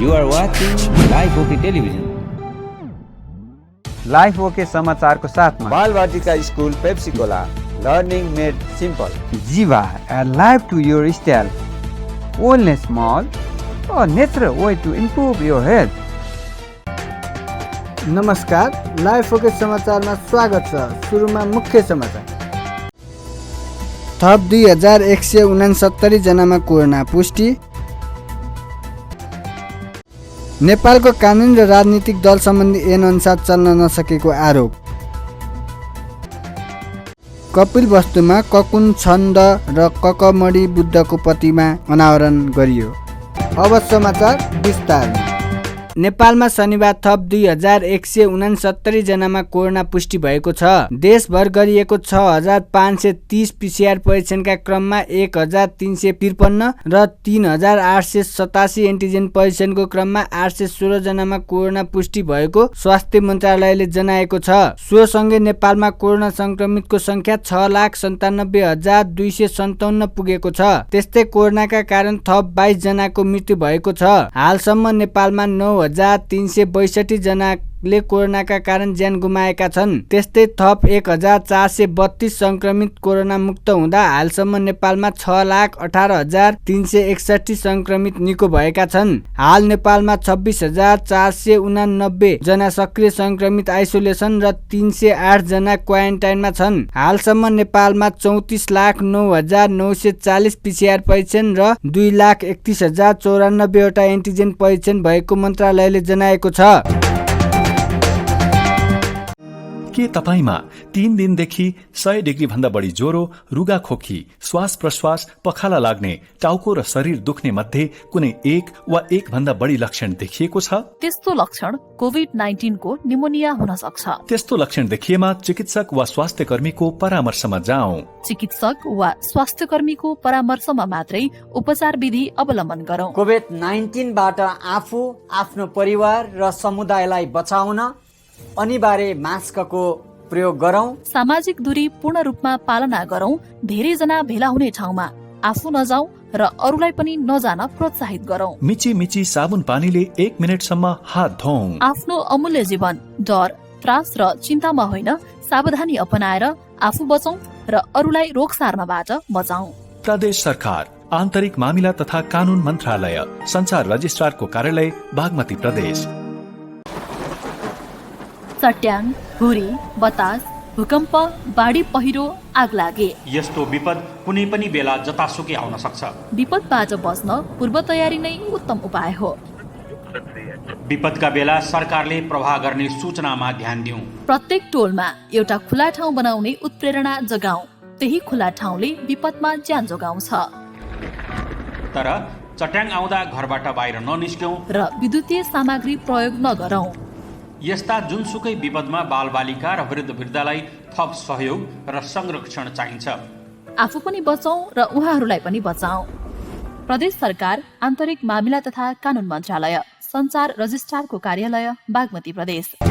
You are watching Live OK Television. Life OK समाचारको साथमा Balvatika school Pepsicola learning made simple Jiva life to your style wellness mall a natural way to improve your health. नमस्कार, life OK समाचारमा स्वागत छ। सुरुमा मुख्य समाचार। थप 2169 जनामा कोरोना पुष्टि। नेपालको कानुन र राजनीतिक दल सम्बन्धी ऐन अनुसार चल्न नसकेको आरोप। कपिलवस्तुमा ककुन छन्द र ककमडी बुद्धको प्रतिमा अनावरण गरियो। अब समाचार विस्तारमा। नेपालमा शनिबार थप 2169 जनामा कोरोना पुष्टि भएको छ। देशभर गरिएको 6530 पीसीआर परीक्षणका क्रममा 1353 र 3887 एन्टिजेन परीक्षणको क्रममा 816 जनामा कोरोना पुष्टि भएको स्वास्थ्य मन्त्रालयले जनाएको छ। सोसँगै नेपालमा कोरोना संक्रमितको संख्या 6,97,257 पुगेको छ। त्यस्तै कोरोनाका कारण थप 22 जनाको मृत्यु भएको छ। हालसम्म नेपालमा 9,362 जनाले कोरोनाका कारण ज्यान गुमाएका छन्। त्यस्तै थप 1,432 संक्रमित कोरोना मुक्त हुँदा हालसम्म नेपालमा 6,18,361 संक्रमित निको भएका छन्। हाल नेपालमा 26,489 जना सक्रिय संक्रमित आइसोलेसन र 308 जना क्वारेन्टाइनमा छन्। हालसम्म नेपालमा 34,09,940 पीसीआर परीक्षण र 2,31,094 वटा एन्टिजेन परीक्षण भएको मन्त्रालयले जनाएको छ। के तपाईमा 3 दिनदेखि 100 डिग्री भन्दा बढी ज्वरो, रुगा खोकी, श्वास प्रश्वास, पखाला लाग्ने, टाउको र शरीर दुख्ने मध्ये कुनै एक वा एक भन्दा बढी लक्षण देखिएको छ? त्यस्तो लक्षण कोभिड-19 को निमोनिया हुन सक्छ। त्यस्तो लक्षण देखिएमा चिकित्सक वा स्वास्थ्य कर्मीको परामर्शमा जाऔं। चिकित्सक वा स्वास्थ्य कर्मीको परामर्शमा मात्रै उपचार विधि अवलम्बन गरौं। कोभिड-19 बाट आफू, आफ्नो परिवार र समुदायलाई बचाउन अनिवार्य मास्कको प्रयोग गरौं। सामाजिक दूरी पूर्ण रूपमा पालना गरौं। धेरै जना भेला हुने ठाउँमा आफू नजाऊ र अरूलाई पनि नजान प्रोत्साहित गरौं। मिची मिची साबुन पानीले 1 मिनेटसम्म हात धौं। आफ्नो अमूल्य जीवन डर, त्रास र चिन्तामा होइन, सावधानी अपनाएर आफू बचौं र अरूलाई रोग सार्नबाट बचाऊ। प्रदेश सरकार, आन्तरिक मामिला तथा कानून मन्त्रालय, संचार रजिस्ट्रारको कार्यालय, बागमती प्रदेश। चट्याङ, हुरी, बतास, भूकम्प, बाढी पहिरो, आग लागे यस्तो विपद कुनै पनि बेला जतासुकै आउन सक्छ। विपदबाट बच्न पूर्व तयारी नै उत्तम उपाय हो। विपदका बेला सरकारले प्रवाह गर्ने सूचनामा ध्यान दिउँ। प्रत्येक टोलमा एउटा खुला ठाउँ बनाउने उत्प्रेरणा जगाऊ। त्यही खुला ठाउँले विपदमा ज्यान जोगाउँछ। तर चट्याङ आउँदा घरबाट बाहिर ननिस्क्यौं र विद्युतीय सामग्री प्रयोग नगरौं। यस्ता जुनसुकै विपदमा बालबालिका र वृद्धवृद्धलाई थप सहयोग र संरक्षण चाहिन्छ। आफू पनि बचौं र उहाँहरूलाई पनि बचाऊ। प्रदेश सरकार, आन्तरिक मामिला तथा कानून मन्त्रालय, संचार रजिस्ट्रारको कार्यालय, बागमती प्रदेश।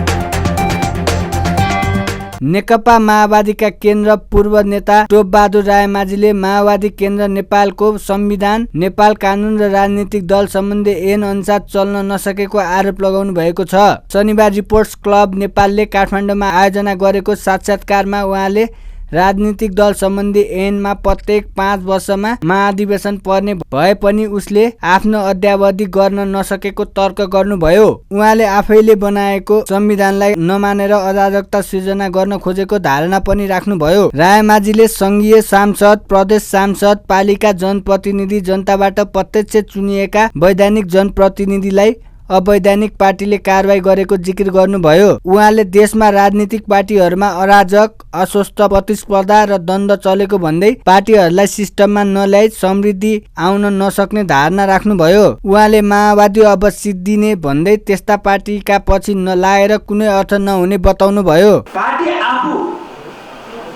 नेकपा माओवादीका केन्द्र पूर्व नेता टोपबहादुर रायमाझीले माओवादी केन्द्र नेपालको संविधान, नेपाल कानून र राजनीतिक दल सम्बन्धी ऐन अनुसार चल्न नसकेको आरोप लगाउनु भएको छ। शनिबार रिपोर्टर्स क्लब नेपालले काठमाडौँमा आयोजना गरेको साक्षात्कारमा उहाँले राजनीतिक दल सम्बन्धी ऐनमा प्रत्येक 5 वर्षमा महाधिवेशन पर्ने भए पनि उसले आफ्नो अद्यावधि गर्न नसकेको तर्क गर्नुभयो। उहाँले आफैले बनाएको संविधानलाई नमानेर अराजकता सृजना गर्न खोजेको धारणा पनि राख्नुभयो। रायमाझीले संघीय सांसद, प्रदेश सांसद, पालिका जनप्रतिनिधि, जनताबाट प्रत्यक्ष चुनिएका वैधानिक जनप्रतिनिधिलाई अवैधानिक पार्टीले कारबाही गरेको जिकिर गर्नुभयो। उहाँले देशमा राजनीतिक पार्टीहरूमा अराजक, अस्वस्थ प्रतिस्पर्धा र द्वन्द्व चलेको भन्दै पार्टीहरूलाई सिस्टममा नल्याई समृद्धि आउन नसक्ने धारणा राख्नुभयो। उहाँले माओवादी अब सिद्धिने भन्दै त्यस्ता पार्टीका पछि नलागेर कुनै अर्थ नहुने बताउनुभयो। पार्टी आफू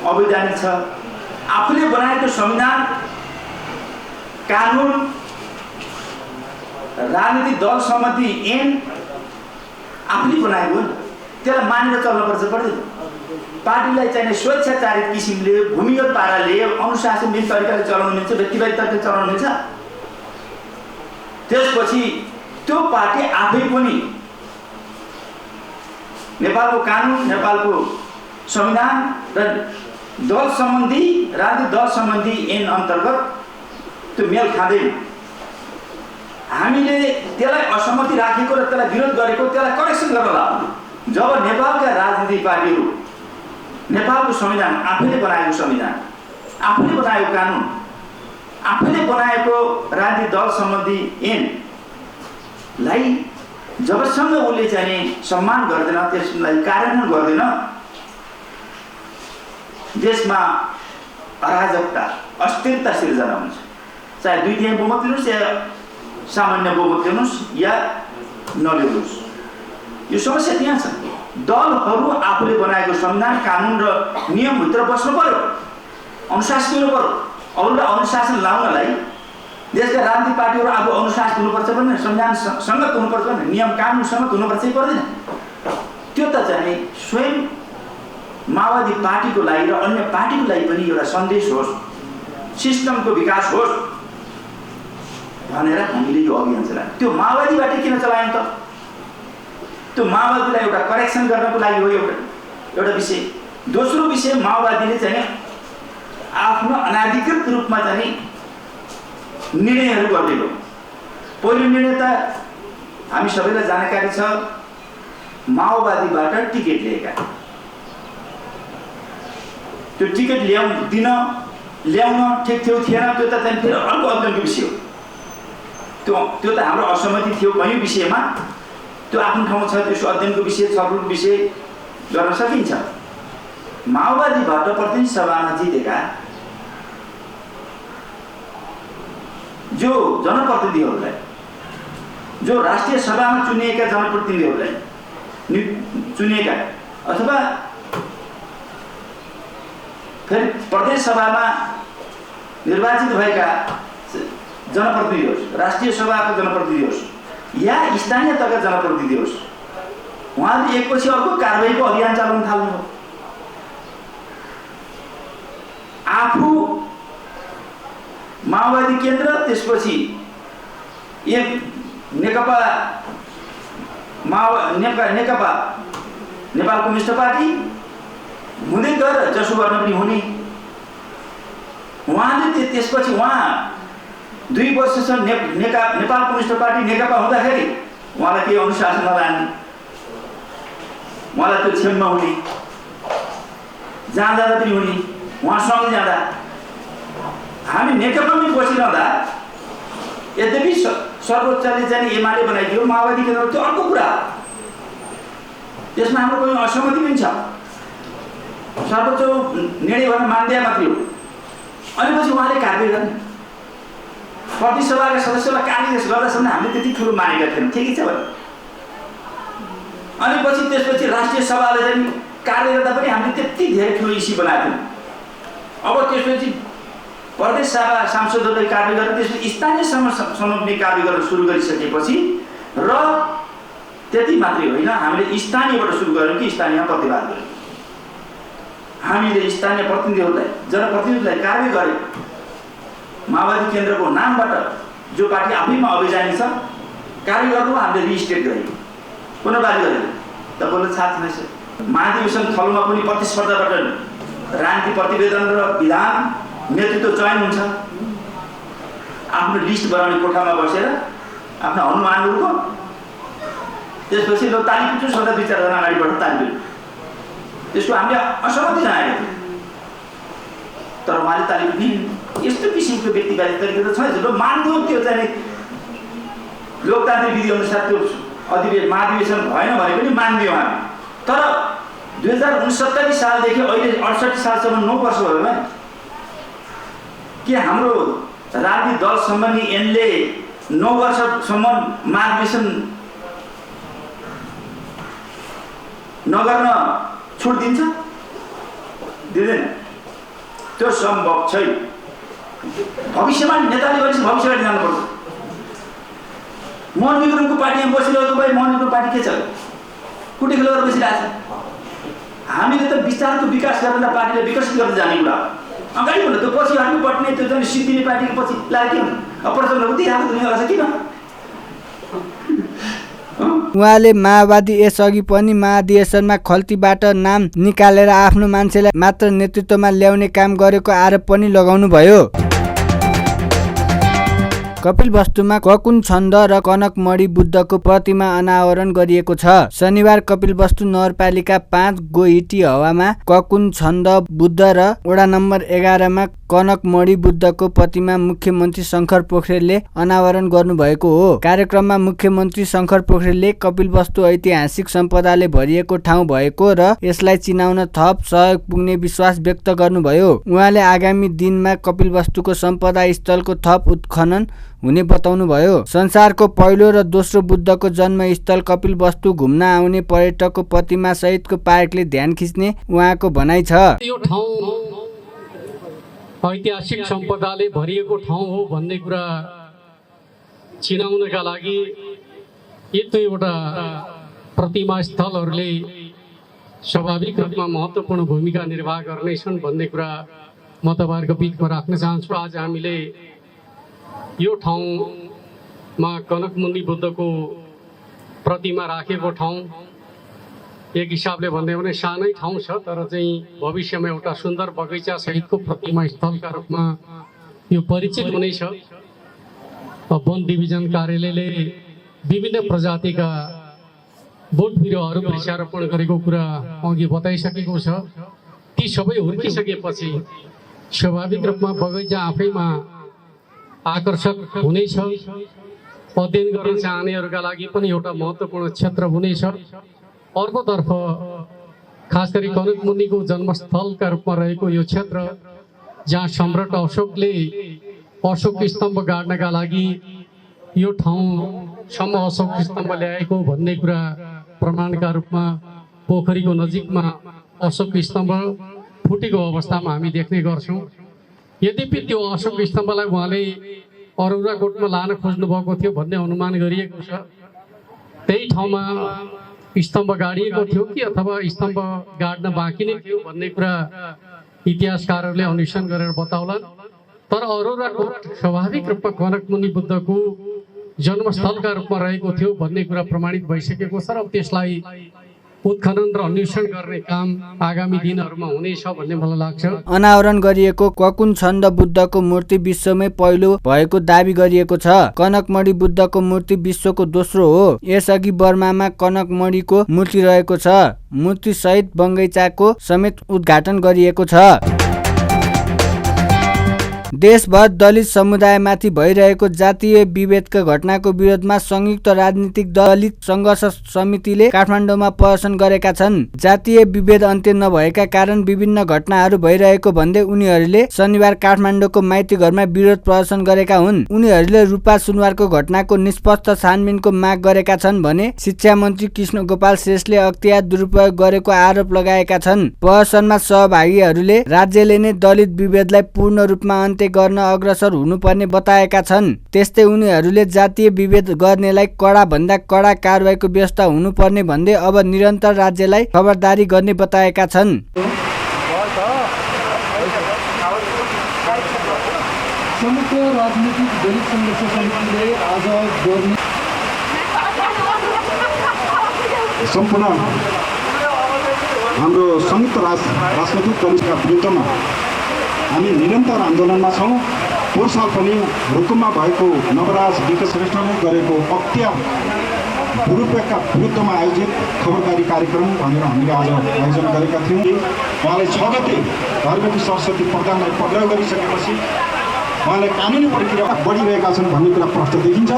अवैधानिक छ, आफूले बनाएको संविधान, कानून, राजनीतिक दल सम्बन्धी ऐन आफूले बनाएको त्यसलाई मानेर चल्नुपर्छ पर्दैन। पार्टीलाई चाहिने स्वेच्छाचारित किसिमले, भूमिगत पाराले, अनुशासनविहीन तरिकाले चलाउनु मिल्छ, व्यक्तिवादी तरिकाले चलाउनु मिल्छ। त्यसपछि त्यो पार्टी आफै पनि नेपालको कानुन, नेपालको संविधान र दल सम्बन्धी, राजनीतिक दल सम्बन्धी ऐन अन्तर्गत त्यो मेल खाँदैन। हामीले त्यसलाई असहमति राखेको र त्यसलाई विरोध गरेको, त्यसलाई करेक्सन गर्न लाग्यो। जब नेपालका राजनीतिक पार्टीहरू नेपालको संविधान, आफैले बनाएको संविधान, आफैले बनाएको कानुन, आफैले बनाएको राजनीतिक दल सम्बन्धी ऐनलाई जबसम्म उसले चाहिँ सम्मान गर्दैन, त्यसलाई कार्यान्वयन गर्दैन, देशमा अराजकता, अस्थिरता सिर्जना हुन्छ। चाहे 2/3 बहुमत लिनुहोस् या सामान्य बहुमत लिनुहोस् या नलिनुहोस्, यो समस्या त्यहाँ छ। दलहरू आफूले बनाएको संविधान, कानुन र नियमभित्र बस्नु पर्यो, अनुशासित हुनु पर्यो। अरूलाई अनुशासन लाउनलाई देशका राजनीतिक पार्टीहरू आफू अनुशासित हुनुपर्छ भने, संविधान सङ्गत हुनुपर्छ भने, नियम कानुन सङ्गत हुनुपर्छ पर्दैन। त्यो त चाहिँ स्वयं माओवादी पार्टीको लागि र अन्य पार्टीको लागि पनि एउटा सन्देश होस्, सिस्टमको विकास होस् भनेर हामीले यो अभियान चलायौँ। त्यो माओवादीबाट किन चलायौँ त? त्यो माओवादीलाई एउटा करेक्सन गर्नको लागि हो एउटा विषय। दोस्रो विषय, माओवादीले चाहिँ आफ्नो अनाधिकृत रूपमा चाहिँ निर्णयहरू गरिदियो। पहिलो निर्णय त हामी सबैलाई जानकारी छ, माओवादीबाट टिकट लिएका। त्यो टिकट ल्याउन ठिक थियो थिएन, त्यो त चाहिँ फेरि अर्को अध्ययनको विषय हो। त्यो त हाम्रो असहमति थियो कयौँ विषयमा, त्यो आफ्नो ठाउँमा छ, त्यसको अध्ययनको विषय, छलफलको विषय गर्न सकिन्छ। माओवादीबाट प्रतिनिधि सभामा जितेका जो जनप्रतिनिधिहरूलाई, जो राष्ट्रिय सभामा चुनिएका जनप्रतिनिधिहरूलाई चुनिएका अथवा फेरि प्रदेश सभामा निर्वाचित भएका जनप्रतिनिधि होस्, राष्ट्रिय सभाको जनप्रतिनिधि होस् या स्थानीय तहका जनप्रतिनिधि होस्, उहाँले एकपछि अर्को कारबाहीको अभियान चलाउन थाल्नुभयो। आफू माओवादी केन्द्र, त्यसपछि नेकपा नेपाल कम्युनिस्ट पार्टी हुँदै गएर जसो गर्न पनि हुने। उहाँले त्यसपछि उहाँ 2 वर्षसम्म नेपाल कम्युनिस्ट पार्टी नेकपा हुँदाखेरि उहाँलाई केही अनुशासन नलाने, उहाँलाई त्यो क्षममा हुने, जहाँ जाँदा पनि हुने, उहाँसँगै जाँदा। हामी नेकपामै बसिरहँदा यद्यपि सर्वोच्चले चाहिँ एमाले बनाइदियो, माओवादी केन्द्र, त्यो अर्को कुरा, त्यसमा हाम्रो कुनै असहमति पनि छ। सर्वोच्च निर्णय गर्न मान्दिया मात्रै हो। अनि पछि उहाँले कारबाही गर्ने, प्रतिनिधि सभाका सदस्यलाई कारबाही गर्दासम्म हामीले त्यति ठुलो मानेका थियौँ, ठिकै छ भने। अनि पछि त्यसपछि राष्ट्रिय सभाले चाहिँ कारबाही गर्दा पनि हामीले त्यति धेरै ठुलो इस्यु बनाएको थियौँ। अब त्यसपछि प्रदेश सभा सांसदहरूले कारबाही गरेर त्यसपछि स्थानीय सम्म पनि कारबाही गर्न सुरु गरिसकेपछि र त्यति मात्रै होइन, हामीले स्थानीयबाट सुरु गऱ्यौँ कि स्थानीयमा प्रतिवाद गऱ्यौँ। हामीले स्थानीय प्रतिनिधिहरूलाई, जनप्रतिनिधिलाई कारबाही गऱ्यौँ। माओवादी केन्द्रको नामबाट जो पार्टी आफैमा अभिजानी छ, कारबाही गर्नु हामीले रिस्टेट गऱ्यौँ, पुनर्वादी गऱ्यौँ। तपाईँलाई थाहा छैन, महाधिवेशन थलोमा पनि प्रतिस्पर्धाबाट राजनीति प्रतिवेदन र विधान नेतृत्व चयन हुन्छ। आफ्नो लिस्ट बनाउने कोठामा बसेर आफ्ना अनुमानहरूको, त्यसपछि लो ताली पिट्छु सदा 2-4 जना अगाडिबाट ताली पिट्छु, त्यसको हामीले असहमति जनाएको थियो। तर उहाँले ताली पिट्ने यस्तो किसिमको व्यक्तिवादी तरिका त छैन। जो मान्दियो त्यो चाहिँ लोकतान्त्रिक विधि अनुसार त्यो महाधिवेशन भएन भने पनि मान्दियौँ हामी। तर 2069 सालदेखि अहिले 68 सालसम्म 9 वर्ष भयो भने के हाम्रो राजनीतिक दल सम्बन्धी ऐनले 9 वर्षसम्म महाधिवेशन नगर्न छुट दिन्छ? दिँदैन। त्यो सम्भव छैन। भविष्यमा नेताले भनेपछि भविष्यबाट जानुपर्छ। मोहन गुरुङको पार्टीमा बसिरहेको भए मोहन गुरुङको पार्टी के छ? कुटी खेल गरेर बसिरहेको छ। हामीले त विचारको विकास गरेर पार्टीलाई विकसित गर्दै जाने कुरा अगाडि भन्नु। त्यो पछि हामी पट्ने त्यो चाहिँ सिद्धिने पार्टीको पछि लाग्यो। अब प्रचण्डको दिइरहेको दुनियाँ छ किन? उहाँले माओवादी यसअघि पनि महाधिवेशनमा खल्तीबाट नाम निकालेर आफ्नो मान्छेलाई मात्र नेतृत्वमा ल्याउने काम गरेको आरोप पनि लगाउनुभयो। कपिलवस्तुमा ककुन छन्द र कनकमणि बुद्धको प्रतिमा अनावरण गरिएको छ। शनिबार कपिलवस्तु नगरपालिका 5 गोहिटी हवामा ककुन छन्द बुद्ध र वडा नम्बर 11 मा कनकमणि बुद्धको प्रतिमा मुख्यमन्त्री शङ्कर पोखरेलले अनावरण गर्नुभएको हो। कार्यक्रममा मुख्यमन्त्री शङ्कर पोखरेलले कपिलवस्तु ऐतिहासिक सम्पदाले भरिएको ठाउँ भएको र यसलाई चिनाउन थप सहयोग पुग्ने विश्वास व्यक्त गर्नुभयो। उहाँले आगामी दिनमा कपिलवस्तुको सम्पदा स्थलको थप उत्खनन हुने बताउनुभयो। संसारको पहिलो र दोस्रो बुद्धको जन्मस्थल कपिलवस्तु घुम्न आउने पर्यटकको प्रतिमा सहितको पार्कले ध्यान खिच्ने उहाँको भनाइ छ। यो ठाउँ ऐतिहासिक सम्पदाले भरिएको ठाउँ हो भन्ने कुरा चिनाउनका लागि यी दुईवटा प्रतिमा स्थलहरूले स्वाभाविक रूपमा महत्त्वपूर्ण भूमिका निर्वाह गर्नेछन् भन्ने कुरा म तपाईँहरूको बिचमा राख्न चाहन्छु। आज हामीले यो ठाउँमा कनकमुनि बुद्धको प्रतिमा राखेको ठाउँ एक हिसाबले भन्दै भने सानै ठाउँ छ, तर चाहिँ भविष्यमा एउटा सुन्दर बगैँचा सहितको प्रतिमा स्थलका रूपमा यो परिचित हुनेछ। वन डिभिजन कार्यालयले विभिन्न प्रजातिका बोट बिरुवाहरू वृक्षारोपण गरेको कुरा अघि बताइसकेको छ। ती सबै हुर्किसकेपछि स्वाभाविक रूपमा बगैँचा आफैमा आकर्षक हुनेछ। अध्ययन गर्न चाहनेहरूका लागि पनि एउटा महत्त्वपूर्ण क्षेत्र हुनेछ। अर्कोतर्फ खास गरी कनकमुनिको जन्मस्थलका रूपमा रहेको यो क्षेत्र जहाँ सम्राट अशोकले अशोक स्तम्भ गाड्नका लागि यो ठाउँसम्म अशोक स्तम्भ ल्याएको भन्ने कुरा प्रमाणका रूपमा पोखरीको नजिकमा अशोक स्तम्भ फुटेको अवस्थामा हामी देख्ने गर्छौँ। यद्यपि त्यो अशोक स्तम्भलाई उहाँले अरौराकोटमा लान खोज्नु भएको थियो भन्ने अनुमान गरिएको छ। त्यही ठाउँमा स्तम्भ गाडिएको थियो कि अथवा स्तम्भ गाड्न बाँकी नै थियो भन्ने कुरा इतिहासकारहरूले अन्वेषण गरेर बताउलान्। तर अरौराकोट स्वाभाविक रूपमा कनकमुनि बुद्धको जन्मस्थलका रूपमा रहेको थियो भन्ने कुरा प्रमाणित भइसकेको छ र त्यसलाई उत्खनन र अन्वेषण गर्ने काम आगामी दिनहरूमा हुनेछ भन्ने मलाई लाग्छ। अनावरण गरिएको ककुन छन्द बुद्धको मूर्ति विश्वमै पहिलो भएको दावी गरिएको छ। कनकमणि बुद्धको मूर्ति विश्वको दोस्रो हो। यसअघि बर्मामा कनकमणिको मूर्ति रहेको छ। मूर्ति सहित बगैँचाको समेत उद्घाटन गरिएको छ। देशभर दलित समुदायमाथि भइरहेको जातीय विभेदका घटनाको विरोधमा संयुक्त राजनीतिक दलित सङ्घर्ष समितिले काठमाडौँमा प्रदर्शन गरेका छन्। जातीय विभेद अन्त्य नभएका कारण विभिन्न घटनाहरू भइरहेको भन्दै उनीहरूले शनिबार काठमाडौँको माइती घरमा विरोध प्रदर्शन गरेका हुन्। उनीहरूले रूपा सुनवारको घटनाको निष्पक्ष छानबिनको माग गरेका छन् भने शिक्षा मन्त्री कृष्ण गोपाल श्रेष्ठले अख्तियार दुरुपयोग गरेको आरोप लगाएका छन्। प्रदर्शनमा सहभागीहरूले राज्यले नै दलित विभेदलाई पूर्ण रूपमा अन्त्य गर्न अग्रसर हुनुपर्ने बताएका छन्। त्यस्तै उनीहरूले जातीय विभेद गर्नेलाई कडा भन्दा कडा कारबाहीको व्यवस्था हुनुपर्ने भन्दै अब निरन्तर राज्यलाई खबरदारी गर्ने बताएका छन्। संयुक्त राजनीतिक दलित सङ्घर्ष समितिले आज गर्ने सम्पूर्ण हाम्रो संयुक्त राजनैतिक दलका विरुद्धमा हामी निरन्तर आन्दोलनमा छौँ। पोहोर साल पनि रुकुममा भएको नवराज विकास श्रेष्ठले गरेको अख्तियार दुरुपयोगका विरुद्धमा आयोजित खबरदारी कार्यक्रम भनेर हामीले आज आयोजन गरेका थियौँ। उहाँले 6 गते धर्मकी सरस्वती प्रधानलाई पक्राउ गरिसकेपछि उहाँले कानुनी प्रक्रिया बढिरहेका छन् भन्ने कुरा प्रष्ट देखिन्छ।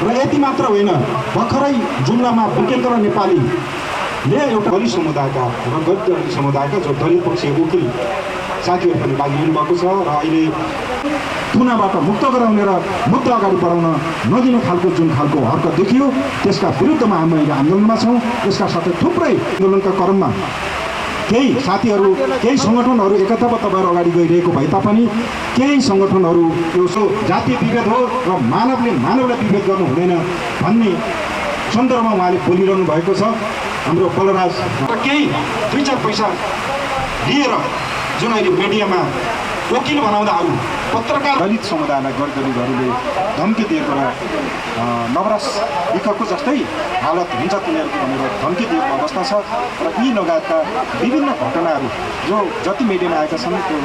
र यति मात्र होइन, भर्खरै जुम्लामा बुकेन्द्र नेपालीले एउटा दलित समुदायका र गैर दलित समुदायका जो दलित पक्षीय वकिल साथीहरू पनि भाग लिनुभएको छ र अहिले तुनाबाट मुक्त गराउने र मुद्दा अगाडि बढाउन नदिने खालको जुन खालको हरकत देखियो त्यसका विरुद्धमा हामी अहिले आन्दोलनमा छौँ। यसका साथै थुप्रै आन्दोलनका क्रममा केही साथीहरू केही सङ्गठनहरू एकताबद्ध भएर अगाडि गइरहेको भए तापनि केही सङ्गठनहरू यो जातीय विभेद हो र मानवले मानवलाई विभेद गर्नु हुँदैन भन्ने सन्दर्भमा उहाँले बोलिरहनु भएको छ। हाम्रो बलराज केही 2-4 पैसा लिएर जुन अहिले मिडियामा वकिल बनाउँदाहरू पत्रकार दलित समुदायलाई गरगरीहरूले धम्की दिएको र नवराज विकको जस्तै हालत हुन्छ तिनीहरूको भनेर धम्की दिएको अवस्था छ र यी लगायतका विभिन्न घटनाहरू जो जति मिडियामा आएका छन् त्यो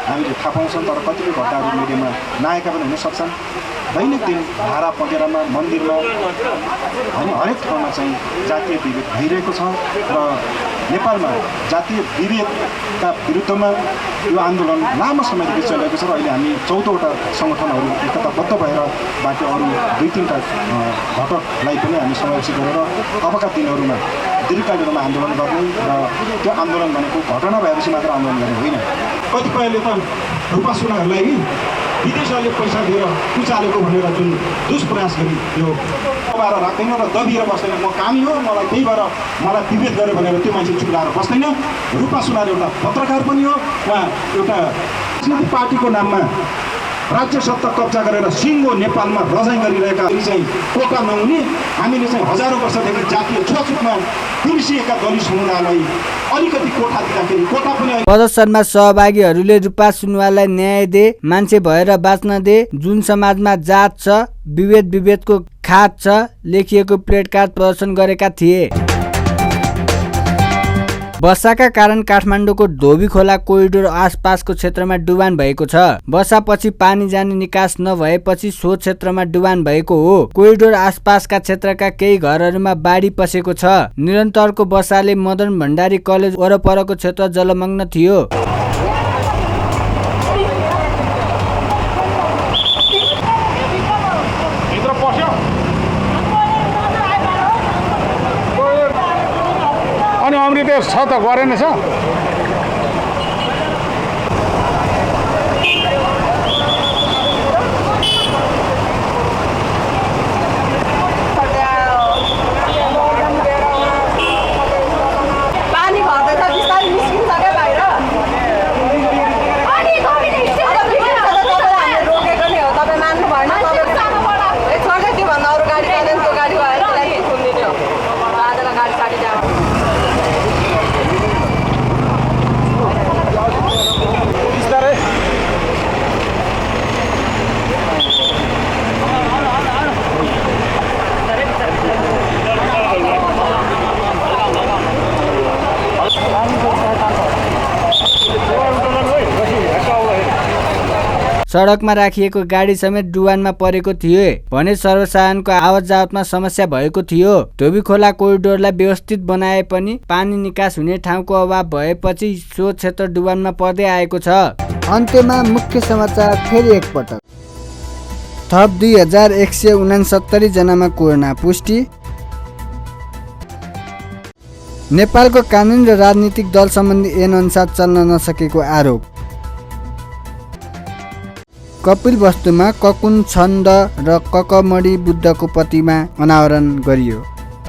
हामीले थाहा पाउँछौँ, तर कतिपय घटनाहरू मिडियामा नआएका पनि हुन सक्छन्। दैनिक दिन धारा पगेरामा मन्दिरमा अनि हरेक ठाउँमा चाहिँ जातीय विभेद भइरहेको छ र नेपालमा जातीय विभेदका विरुद्धमा यो आन्दोलन लामो समयदेखि चलिरहेको छ र अहिले हामी 14वटा सङ्गठनहरू एकताबद्ध भएर बाँकी अरू 2-3टा घटकलाई पनि हामी समावेशित गरेर अबका दिनहरूमा दीर्घकालीनमा आन्दोलन गर्ने र त्यो आन्दोलन भनेको घटना भएपछि मात्र आन्दोलन गर्ने होइन। कतिपयले त रूपा सुनाहरूलाई विदेशहरूले पैसा दिएर उचालेको भनेर जुन दुष्प्रयास गरी यो दबाएर राख्दैन र दबिएर बस्दैन। म कामी हो, मलाई त्यही भएर मलाई विभेद गर्यो भनेर त्यो मान्छे चुप्लाएर बस्दैन। रूपा सुनार एउटा पत्रकार पनि हो, उहाँ एउटा राजनीतिक पार्टीको नाममा राज्य सत्ता कब्जा गरेर सिङ्गो नेपालमा रजाइ गरिरहेका चाहिँ कोटा नहुने हामीले चाहिँ हजारौँ वर्षदेखि जातीय छुवाछुतमा पिर्सिएका दलित समुदायलाई अलिकति कोठा दिँदाखेरि कोठा पनि प्रदर्शनमा सहभागीहरूले रूपा सुनवारलाई न्याय दे, मान्छे भएर बाँच्न दे, जुन समाजमा जात छ, विभेदको खात छ लेखिएको प्लेट कार्ड प्रदर्शन गरेका थिए। वर्षाका कारण काठमाडौँको धोबी खोला कोरिडोर आसपासको क्षेत्रमा डुबान भएको छ। वर्षापछि पानी जाने निकास नभएपछि सो क्षेत्रमा डुबान भएको हो। कोरिडोर आसपासका क्षेत्रका केही घरहरूमा बाढी पसेको छ। निरन्तरको वर्षाले मदन भण्डारी कलेज वरपरको क्षेत्र जलमग्न थियो। अनि अमृत छ त गरेन छ। सडकमा राखिएको गाडी समेत डुबानमा परेको थियो भने सर्वसाधारणको आवत जावतमा समस्या भएको थियो। धोबी खोला कोरिडोरलाई व्यवस्थित बनाए पनि पानी निकास हुने ठाउँको अभाव भएपछि सो क्षेत्र डुबानमा पर्दै आएको छ। अन्त्यमा मुख्य समाचार फेरि एकपटक। थप 2169 जनामा कोरोना पुष्टि। नेपालको कानुन र राजनीतिक दल सम्बन्धी ऐन अनुसार चल्न नसकेको आरोप। कपिल वस्तुमा ककुन छन्द र ककमडी बुद्धको प्रतिमा अनावरण गरियो।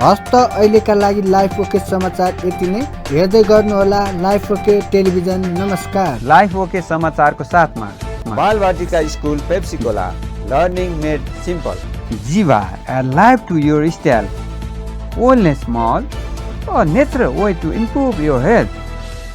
हस्त अहिलेका लागि लाइफ ओके समाचार यति नै। हेर्दै गर्नुहोला लाइफ ओके टेलिभिजन। नमस्कार। लाइफ ओके समाचारको साथमा Balvatika school Pepsicola, learning made simple. Jiva, a life to your style. Wellness Mall, a natural way to improve your health.